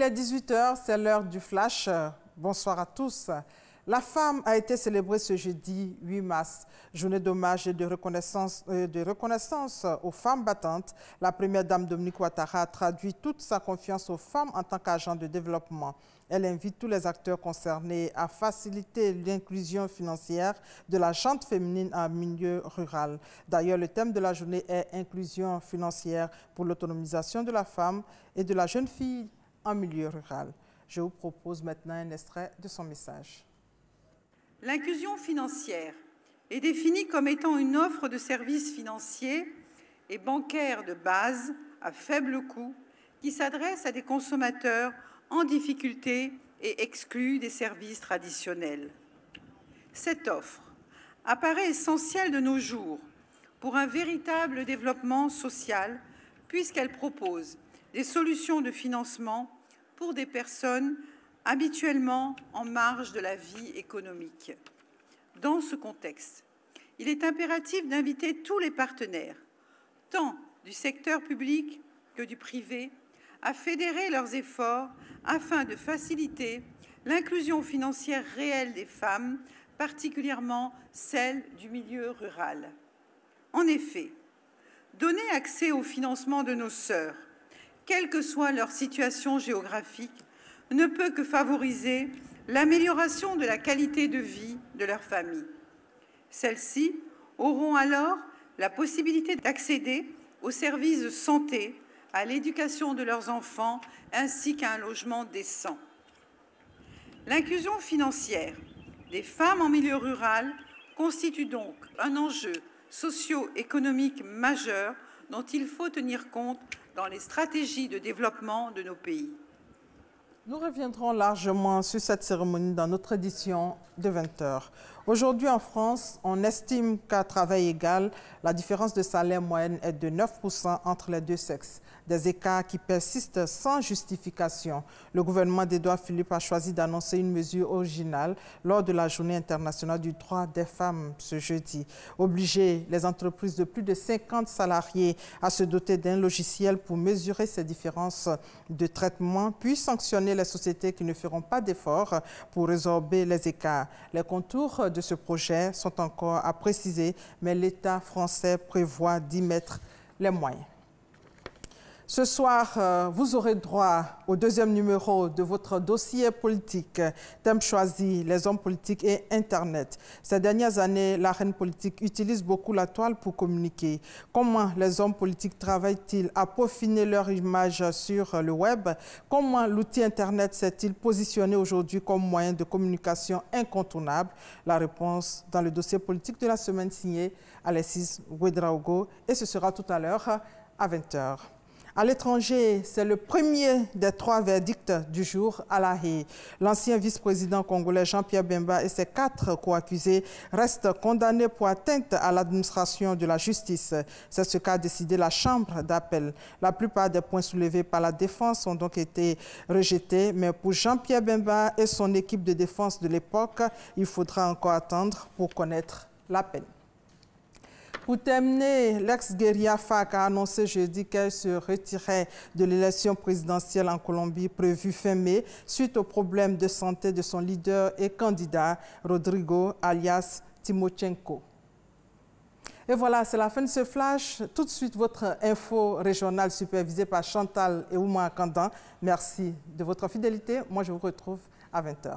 il est 18 h, c'est l'heure du flash. Bonsoir à tous. La femme a été célébrée ce jeudi 8 mars, journée d'hommage et de reconnaissance aux femmes battantes. La première dame Dominique Ouattara a traduit toute sa confiance aux femmes en tant qu'agent de développement. Elle invite tous les acteurs concernés à faciliter l'inclusion financière de la gente féminine en milieu rural. D'ailleurs, le thème de la journée est « Inclusion financière pour l'autonomisation de la femme et de la jeune fille en milieu rural ». Je vous propose maintenant un extrait de son message. L'inclusion financière est définie comme étant une offre de services financiers et bancaires de base à faible coût qui s'adresse à des consommateurs en difficulté et exclus des services traditionnels. Cette offre apparaît essentielle de nos jours pour un véritable développement social puisqu'elle propose des solutions de financement pour des personnes habituellement en marge de la vie économique. Dans ce contexte, il est impératif d'inviter tous les partenaires, tant du secteur public que du privé, à fédérer leurs efforts afin de faciliter l'inclusion financière réelle des femmes, particulièrement celle du milieu rural. En effet, donner accès au financement de nos sœurs, quelle que soit leur situation géographique, ne peut que favoriser l'amélioration de la qualité de vie de leur famille. Celles-ci auront alors la possibilité d'accéder aux services de santé, à l'éducation de leurs enfants, ainsi qu'à un logement décent. L'inclusion financière des femmes en milieu rural constitue donc un enjeu socio-économique majeur dont il faut tenir compte dans les stratégies de développement de nos pays. Nous reviendrons largement sur cette cérémonie dans notre édition de 20 h. Aujourd'hui en France, on estime qu'à travail égal, la différence de salaire moyenne est de 9% entre les deux sexes. Des écarts qui persistent sans justification. Le gouvernement d'Édouard Philippe a choisi d'annoncer une mesure originale lors de la Journée internationale du droit des femmes ce jeudi. Obliger les entreprises de plus de 50 salariés à se doter d'un logiciel pour mesurer ces différences de traitement, puis sanctionner les sociétés qui ne feront pas d'efforts pour résorber les écarts. Les contours de ce projet sont encore à préciser, mais l'État français prévoit d'y mettre les moyens. Ce soir, vous aurez droit au deuxième numéro de votre dossier politique. Thème choisi, les hommes politiques et Internet. Ces dernières années, l'arène politique utilise beaucoup la toile pour communiquer. Comment les hommes politiques travaillent-ils à peaufiner leur image sur le web? Comment l'outil Internet s'est-il positionné aujourd'hui comme moyen de communication incontournable? La réponse dans le dossier politique de la semaine signé Alexis Ouedraogo, et ce sera tout à l'heure à 20 h. À l'étranger, c'est le premier des 3 verdicts du jour à La Haye. L'ancien vice-président congolais Jean-Pierre Bemba et ses 4 co-accusés restent condamnés pour atteinte à l'administration de la justice. C'est ce qu'a décidé la Chambre d'appel. La plupart des points soulevés par la défense ont donc été rejetés, mais pour Jean-Pierre Bemba et son équipe de défense de l'époque, il faudra encore attendre pour connaître la peine. Pour terminer, l'ex-guérilla FARC a annoncé jeudi qu'elle se retirait de l'élection présidentielle en Colombie prévue fin mai suite aux problèmes de santé de son leader et candidat Rodrigo alias Timochenko. Et voilà, c'est la fin de ce flash. Tout de suite, votre info régionale supervisée par Chantal et Ouma Kandan. Merci de votre fidélité. Moi, je vous retrouve à 20 h.